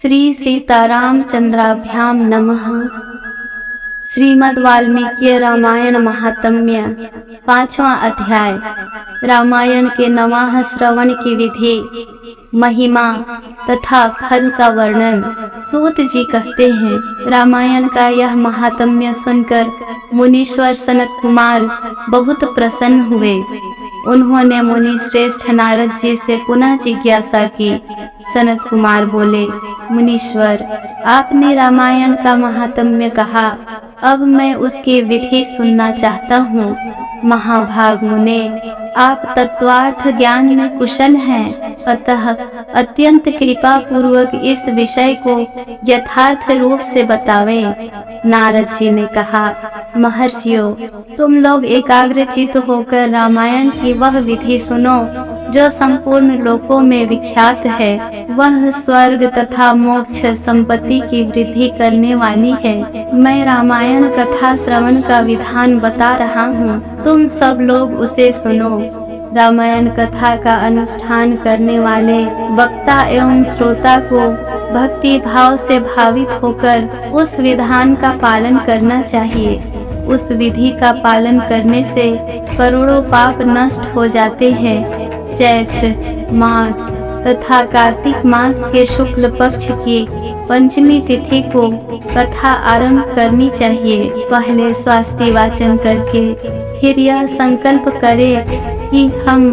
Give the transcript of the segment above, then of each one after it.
श्री सीतारामचंद्राभ्याम नमः। श्रीमद् वाल्मीकि रामायण महात्म्य 5वां अध्याय। रामायण के नवाह श्रवण की विधि, महिमा तथा फल का वर्णन। सूत जी कहते हैं, रामायण का यह महात्म्य सुनकर मुनीश्वर सनत कुमार बहुत प्रसन्न हुए। उन्होंने मुनि श्रेष्ठ नारद जी से पुनः जिज्ञासा की। सनत कुमार बोले, मुनीश्वर, आपने रामायण का महात्म्य कहा, अब मैं उसकी विधि सुनना चाहता हूँ। महाभाग मुने, आप तत्वार्थ ज्ञान में कुशल हैं, अतः अत्यंत कृपा पूर्वक इस विषय को यथार्थ रूप से बतावें। नारद जी ने कहा, महर्षियों, तुम लोग एकाग्रचित्त होकर रामायण की वह विधि सुनो जो संपूर्ण लोकों में विख्यात है। वह स्वर्ग तथा मोक्ष संपत्ति की वृद्धि करने वाली है। मैं रामायण कथा श्रवण का विधान बता रहा हूँ, तुम सब लोग उसे सुनो। रामायण कथा का अनुष्ठान करने वाले वक्ता एवं श्रोता को भक्ति भाव से भावित होकर उस विधान का पालन करना चाहिए। उस विधि का पालन करने से करोड़ों पाप नष्ट हो जाते हैं। चैत्र, माघ तथा कार्तिक मास के शुक्ल पक्ष की पंचमी तिथि को कथा आरंभ करनी चाहिए। पहले स्वास्ति वाचन करके फिर यह संकल्प करें कि हम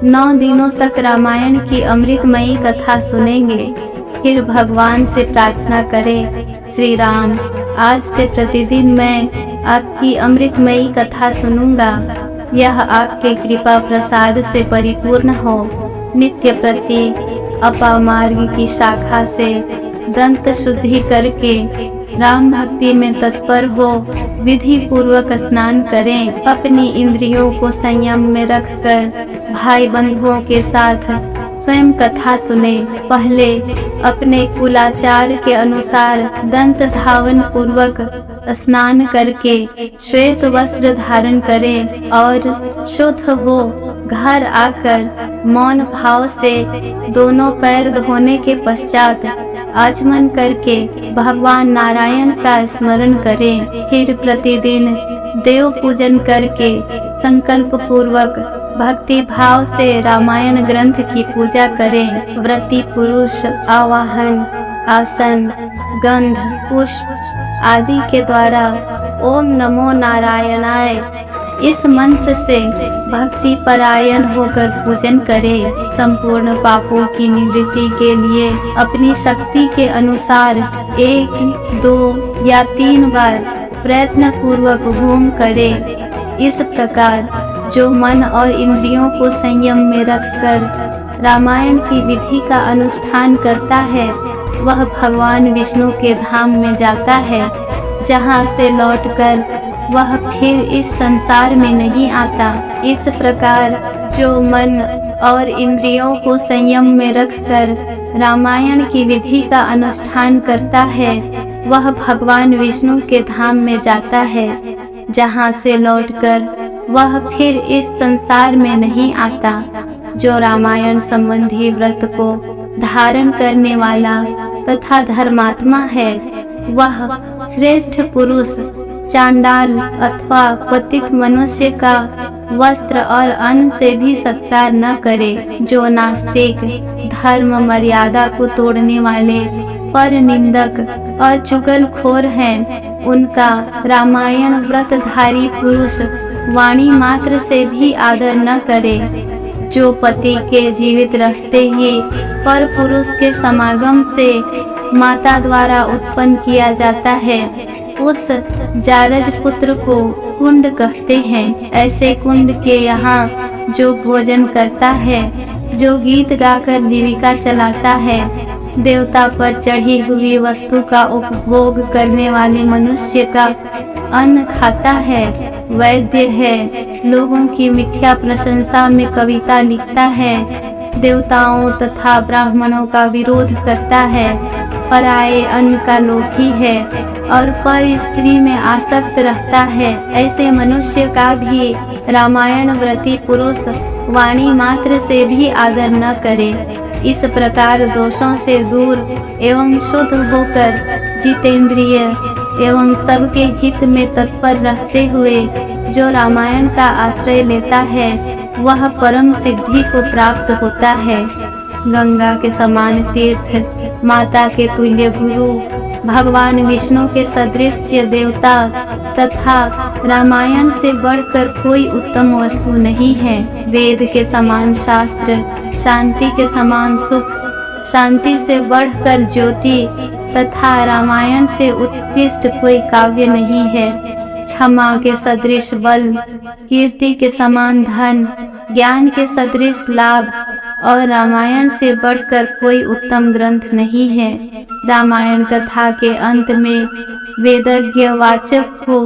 9 दिनों तक रामायण की अमृतमयी कथा सुनेंगे। फिर भगवान से प्रार्थना करें, श्री राम, आज से प्रतिदिन मैं आपकी अमृतमयी कथा सुनूंगा। यह आपके कृपा प्रसाद से परिपूर्ण हो। नित्य प्रति अपामार्ग की शाखा से दंत शुद्धि करके राम भक्ति में तत्पर हो विधि पूर्वक स्नान करें। अपनी इंद्रियों को संयम में रखकर भाई बंधुओं के साथ स्वयं कथा सुने। पहले अपने कुलाचार के अनुसार दंत धावन पूर्वक स्नान करके श्वेत वस्त्र धारण करें और शुद्ध हो घर आकर मौन भाव से दोनों पैर धोने के पश्चात आचमन करके भगवान नारायण का स्मरण करें। फिर प्रतिदिन देव पूजन करके संकल्प पूर्वक भक्ति भाव से रामायण ग्रंथ की पूजा करें। व्रती पुरुष आवाहन, आसन, गंध, पुष्प आदि के द्वारा ओम नमो नारायणाय इस मंत्र से भक्ति परायण होकर पूजन करें। संपूर्ण पापों की निवृत्ति के लिए अपनी शक्ति के अनुसार 1, 2 या 3 बार प्रयत्न पूर्वक होम करें। इस प्रकार जो मन और इंद्रियों को संयम में रखकर रामायण की विधि का अनुष्ठान करता है, वह भगवान विष्णु के धाम में जाता है, जहाँ से लौटकर वह फिर इस संसार में नहीं आता। इस प्रकार जो मन और इंद्रियों को संयम में रखकर रामायण की विधि का अनुष्ठान करता है, वह भगवान विष्णु के धाम में जाता है, जहाँ से लौटकर वह फिर इस संसार में नहीं आता। जो रामायण संबंधी व्रत को धारण करने वाला तथा धर्मात्मा है, वह श्रेष्ठ पुरुष चांडाल अथवा पतित मनुष्य का वस्त्र और अन्न से भी सत्कार न करे। जो नास्तिक, धर्म मर्यादा को तोड़ने वाले, पर निंदक और चुगलखोर हैं, उनका रामायण व्रतधारी पुरुष वाणी मात्र से भी आदर न करे। जो पति के जीवित रहते ही पर पुरुष के समागम से माता द्वारा उत्पन्न किया जाता है, उस जारज पुत्र को कुंड कहते हैं। ऐसे कुंड के यहाँ जो भोजन करता है, जो गीत गाकर जीविका चलाता है, देवता पर चढ़ी हुई वस्तु का उपभोग करने वाले मनुष्य का अन्न खाता है, वैद्य है, लोगों की मिथ्या प्रशंसा में कविता लिखता है, देवताओं तथा ब्राह्मणों का विरोध करता है, पराये अन्न का लोभी है और पर स्त्री में आसक्त रहता है, ऐसे मनुष्य का भी रामायण व्रती पुरुष वाणी मात्र से भी आदर न करे। इस प्रकार दोषों से दूर एवं शुद्ध होकर जितेंद्रिय एवं सबके हित में तत्पर रहते हुए जो रामायण का आश्रय लेता है वह परम सिद्धि को प्राप्त होता है। गंगा के समान तीर्थ, माता के तुल्य गुरु, भगवान विष्णु के सदृश देवता तथा रामायण से बढ़कर कोई उत्तम वस्तु नहीं है। वेद के समान शास्त्र, शांति के समान सुख, शांति से बढ़कर ज्योति तथा रामायण से उत्कृष्ट कोई काव्य नहीं है। क्षमा के सदृश बल, कीर्ति के समान धन, ज्ञान के सदृश लाभ और रामायण से बढ़कर कोई उत्तम ग्रंथ नहीं है। रामायण कथा के अंत में वेदज्ञ वाचक को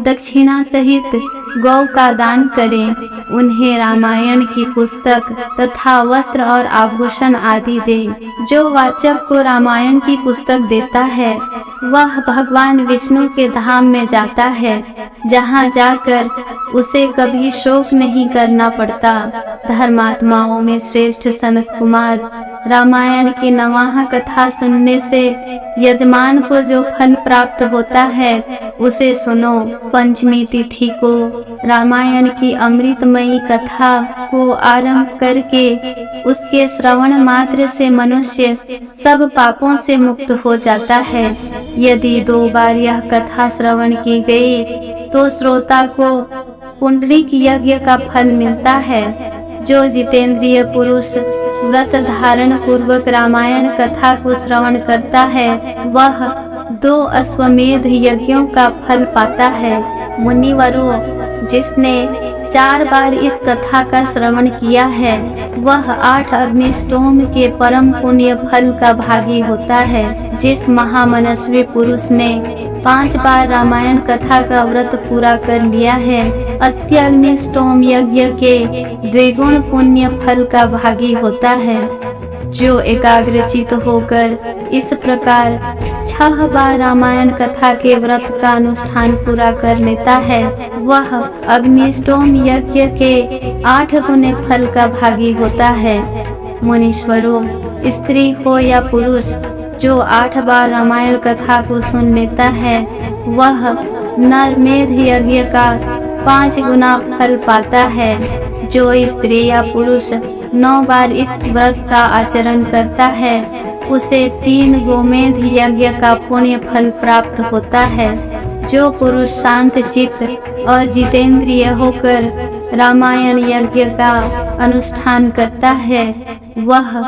दक्षिणा सहित गौ का दान करें, उन्हें रामायण की पुस्तक तथा वस्त्र और आभूषण आदि दे। जो वाचक को रामायण की पुस्तक देता है वह भगवान विष्णु के धाम में जाता है, जहाँ जाकर उसे कभी शोक नहीं करना पड़ता। धर्मात्माओं में श्रेष्ठ सनत कुमार, रामायण की नवाह कथा सुनने से यजमान को जो फल प्राप्त होता है उसे सुनो। पंचमी तिथि को रामायण की अमृतमयी कथा को आरंभ करके उसके श्रवण मात्र से मनुष्य सब पापों से मुक्त हो जाता है। यदि 2 बार यह कथा श्रवण की गई तो श्रोता को पुंडरीक यज्ञ का फल मिलता है। जो जितेंद्रिय पुरुष व्रत धारण पूर्वक रामायण कथा को श्रवण करता है वह 2 अश्वमेध यज्ञों का फल पाता है। मुनिवरों, जिसने 4 बार इस कथा का श्रवण किया है वह 8 अग्निष्टोम के परम पुण्य फल का भागी होता है। जिस महामनस्वी पुरुष ने 5 बार रामायण कथा का व्रत पूरा कर लिया है अत्यग्निष्टोम यज्ञ के द्विगुण पुण्य फल का भागी होता है। जो एकाग्रचित होकर इस प्रकार 6 बार रामायण कथा के व्रत का अनुष्ठान पूरा कर लेता है वह अग्निष्टोम यज्ञ के 8 गुने फल का भागी होता है। मुनीश्वरों, स्त्री हो या पुरुष, जो 8 बार रामायण कथा को सुन लेता है वह नरमेध यज्ञ का 5 गुना फल पाता है। जो स्त्री या पुरुष 9 बार इस व्रत का आचरण करता है उसे 3 गोमेध यज्ञ का पुण्य फल प्राप्त होता है। जो पुरुष शांत चित्त और जितेंद्रिय होकर रामायण यज्ञ का अनुष्ठान करता है वह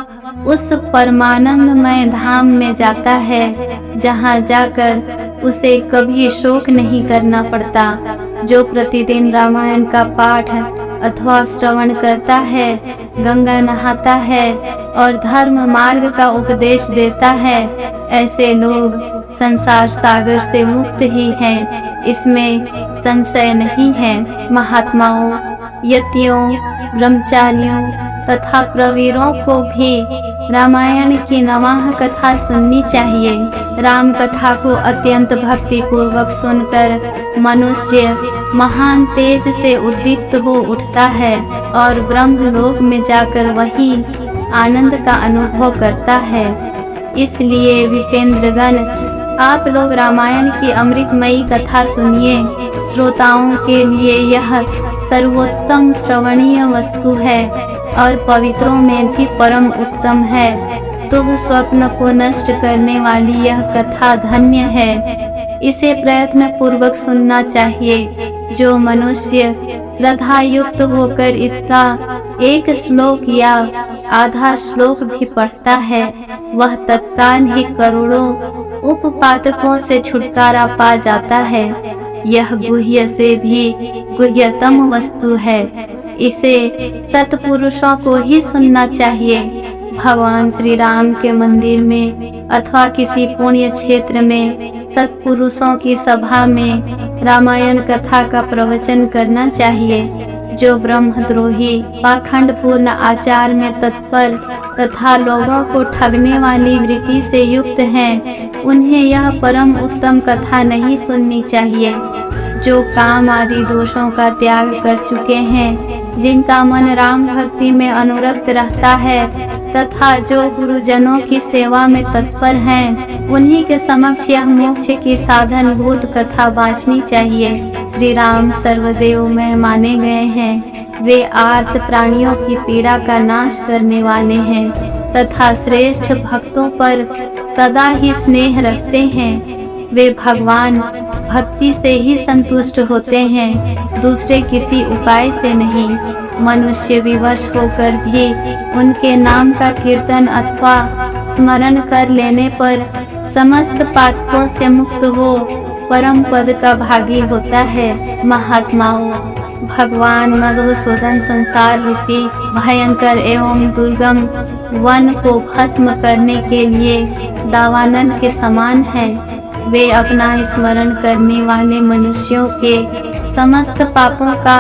उस परमानंदमय धाम में जाता है, जहाँ जाकर उसे कभी शोक नहीं करना पड़ता। जो प्रतिदिन रामायण का पाठ अथवा श्रवण करता है, गंगा नहाता है और धर्म मार्ग का उपदेश देता है, ऐसे लोग संसार सागर से मुक्त ही हैं, इसमें संशय नहीं है। महात्माओं, यतियों, ब्रह्मचारियों तथा प्रवीरों को भी रामायण की नवाह कथा सुननी चाहिए। राम कथा को अत्यंत भक्ति पूर्वक सुनकर मनुष्य महान तेज से उद्दीप्त हो उठता है और ब्रह्मलोक में जाकर वही आनंद का अनुभव करता है। इसलिए विपेंद्रगण, आप लोग रामायण की अमृतमयी कथा सुनिए। श्रोताओं के लिए यह सर्वोत्तम श्रवणीय वस्तु है और पवित्रों में भी परम उत्तम है। तुम स्वप्न को नष्ट करने वाली यह कथा धन्य है, इसे प्रयत्न पूर्वक सुनना चाहिए। जो मनुष्य श्रद्धा युक्त होकर इसका 1 श्लोक या आधा श्लोक भी पढ़ता है वह तत्काल ही करोड़ों उपपातकों से छुटकारा पा जाता है। यह गुह्य से भी गुह्यतम वस्तु है, इसे सत्पुरुषों को ही सुनना चाहिए। भगवान श्री राम के मंदिर में अथवा किसी पुण्य क्षेत्र में सत्पुरुषों की सभा में रामायण कथा का प्रवचन करना चाहिए। जो ब्रह्मद्रोही, पाखंड पूर्ण आचार में तत्पर तथा लोगों को ठगने वाली वृत्ति से युक्त हैं, उन्हें यह परम उत्तम कथा नहीं सुननी चाहिए। जो काम आदि दोषों का त्याग कर चुके हैं, जिनका मन राम भक्ति में अनुरक्त रहता है, तथा जो गुरुजनों की सेवा में तत्पर हैं, उन्हीं के समक्ष यह मोक्ष की साधन भूत कथा बाँचनी चाहिए। श्री राम सर्वदेव में माने गए हैं। वे आर्त प्राणियों की पीड़ा का नाश करने वाले हैं तथा श्रेष्ठ भक्तों पर सदा ही स्नेह रखते हैं। वे भगवान भक्ति से ही संतुष्ट होते हैं, दूसरे किसी उपाय से नहीं। मनुष्य विवश होकर भी उनके नाम का कीर्तन अथवा स्मरण कर लेने पर समस्त पातकों से मुक्त हो परम पद का भागी होता है। महात्माओं, भगवान मधुसूदन संसार रूपी भयंकर एवं दुर्गम वन को भस्म करने के लिए दावानल के समान हैं। वे अपना स्मरण करने वाले मनुष्यों के समस्त पापों का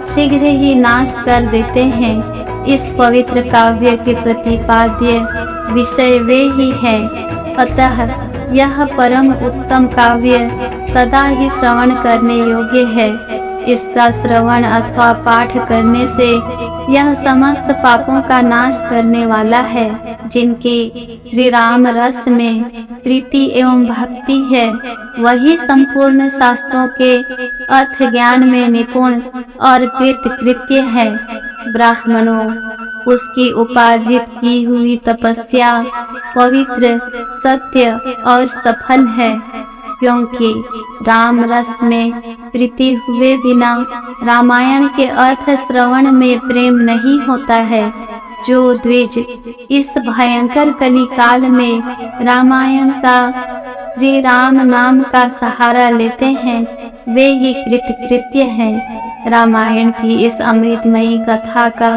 शीघ्र ही नाश कर देते हैं। इस पवित्र काव्य के प्रतिपाद्य विषय वे ही हैं। अतः यह परम उत्तम काव्य सदा ही श्रवण करने योग्य है। इसका श्रवण अथवा पाठ करने से यह समस्त पापों का नाश करने वाला है। जिनकी श्री राम रस में प्रीति एवं भक्ति है, वही संपूर्ण शास्त्रों के अर्थ ज्ञान में निपुण और कृतकृत्य है। ब्राह्मणों, उसकी उपार्जित की हुई तपस्या पवित्र, सत्य और सफल है, क्योंकि राम रस में प्रीति हुए बिना रामायण के अर्थ श्रवण में प्रेम नहीं होता है। जो द्विज इस भयंकर कलिकाल में रामायण का श्री राम नाम का सहारा लेते हैं, वे ही कृतकृत्य हैं। रामायण की इस अमृतमयी कथा का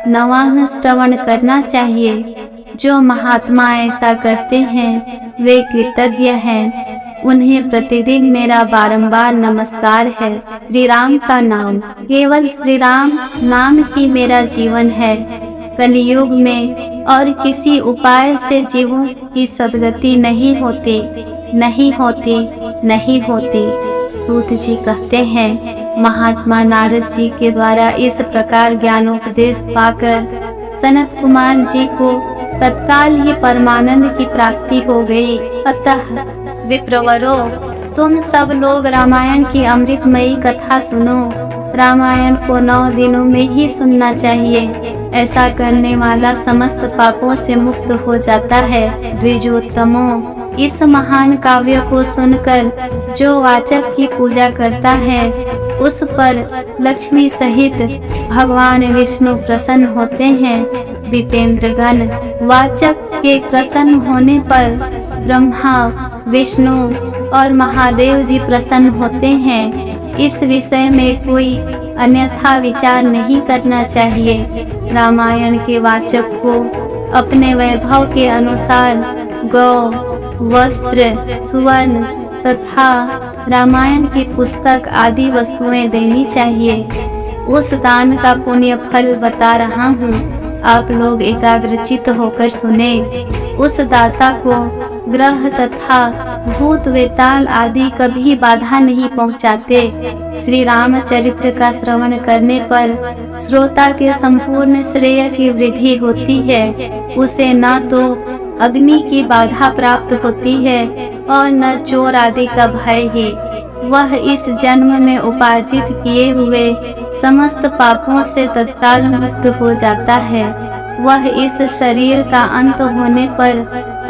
नवाह श्रवण करना चाहिए। जो महात्मा ऐसा करते हैं, वे कृतज्ञ हैं। उन्हें प्रतिदिन मेरा बारंबार नमस्कार है। श्री राम का नाम, केवल श्री राम नाम ही मेरा जीवन है। कलियुग में और किसी उपाय से जीवों की सद्गति नहीं होती, नहीं होती, नहीं होती। सूत जी कहते हैं, महात्मा नारद जी के द्वारा इस प्रकार ज्ञानोपदेश पाकर सनत कुमार जी को तत्काल ही परमानंद की प्राप्ति हो गई। अतः विप्रवरो, तुम सब लोग रामायण की अमृतमयी कथा सुनो। रामायण को 9 दिनों में ही सुनना चाहिए। ऐसा करने वाला समस्त पापों से मुक्त हो जाता है। द्विजोत्तमों, इस महान काव्य को सुनकर जो वाचक की पूजा करता है, उस पर लक्ष्मी सहित भगवान विष्णु प्रसन्न होते हैं। विपेंद्रगण, वाचक के प्रसन्न होने पर ब्रह्मा, विष्णु और महादेव जी प्रसन्न होते हैं। इस विषय में कोई अन्यथा विचार नहीं करना चाहिए। रामायण के वाचक को अपने वैभव के अनुसार गौ, वस्त्र, सुवर्ण तथा रामायण की पुस्तक आदि वस्तुएं देनी चाहिए। उस दान का पुण्य फल बता रहा हूँ, आप लोग एकाग्रचित होकर सुने। उस दाता को ग्रह तथा भूत वेताल आदि कभी बाधा नहीं पहुँचाते। श्री रामचरित्र का श्रवण करने पर श्रोता के संपूर्ण श्रेय की वृद्धि होती है। उसे न तो अग्नि की बाधा प्राप्त होती है और न चोर आदि का भय ही। वह इस जन्म में उपार्जित किए हुए समस्त पापों से तत्काल मुक्त हो जाता है। वह इस शरीर का अंत होने पर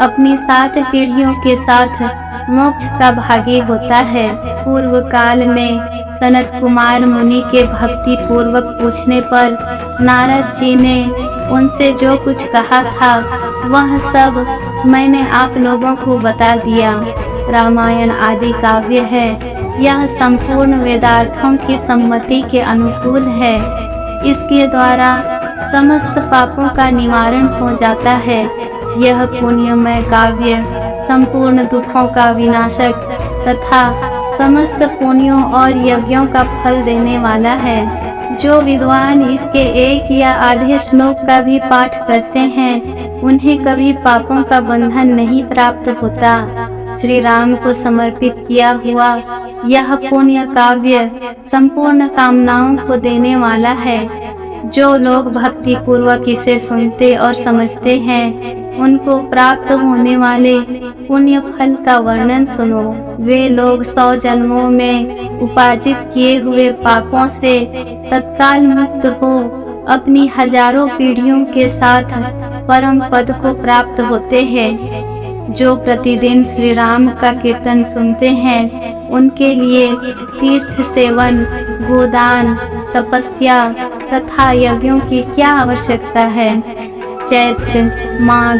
अपनी 7 पीढ़ियों के साथ मोक्ष का भागी होता है। पूर्व काल में सनत कुमार मुनि के भक्ति पूर्वक पूछने पर नारद जी ने उनसे जो कुछ कहा था, वह सब मैंने आप लोगों को बता दिया। रामायण आदि काव्य है, यह संपूर्ण वेदार्थों की सम्मति के अनुकूल है। इसके द्वारा समस्त पापों का निवारण हो जाता है। यह पुण्यमय काव्य संपूर्ण दुखों का विनाशक तथा समस्त पुण्यों और यज्ञों का फल देने वाला है। जो विद्वान इसके एक या आधे श्लोक का भी पाठ करते हैं, उन्हें कभी पापों का बंधन नहीं प्राप्त होता। श्री राम को समर्पित किया हुआ यह पुण्य काव्य संपूर्ण कामनाओं को देने वाला है। जो लोग भक्ति पूर्वक इसे सुनते और समझते हैं उनको प्राप्त होने वाले पुण्य फल का वर्णन सुनो। वे लोग 100 जन्मों में उपार्जित किए हुए पापों से तत्काल मुक्त हो अपनी हजारों पीढ़ियों के साथ परम पद को प्राप्त होते हैं। जो प्रतिदिन श्री राम का कीर्तन सुनते हैं उनके लिए तीर्थ सेवन, गोदान, तपस्या तथा यज्ञों की क्या आवश्यकता है। चैत्र, माघ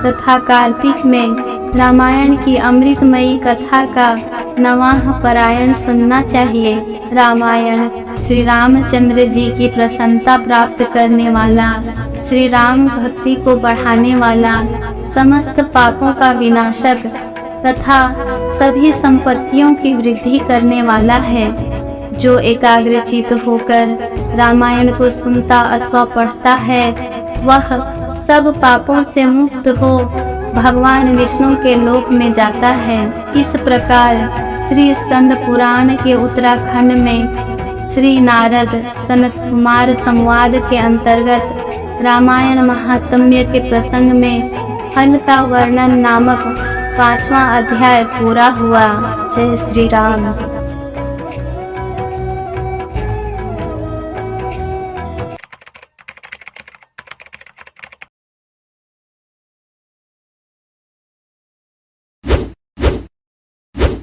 तथा कार्तिक में रामायण की अमृतमयी कथा का नवाह पारायण सुनना चाहिए। रामायण श्री रामचंद्र जी की प्रसन्नता प्राप्त करने वाला, श्री राम भक्ति को बढ़ाने वाला, समस्त पापों का विनाशक तथा सभी संपत्तियों की वृद्धि करने वाला है। जो एकाग्रचित होकर रामायण को सुनता अथवा पढ़ता है वह सब पापों से मुक्त हो भगवान विष्णु के लोक में जाता है। इस प्रकार श्री स्कंद पुराण के उत्तराखंड में श्री नारद सनत कुमार संवाद के अंतर्गत रामायण महात्म्य के प्रसंग में फल का वर्णन नामक 5वां अध्याय पूरा हुआ। जय श्री राम।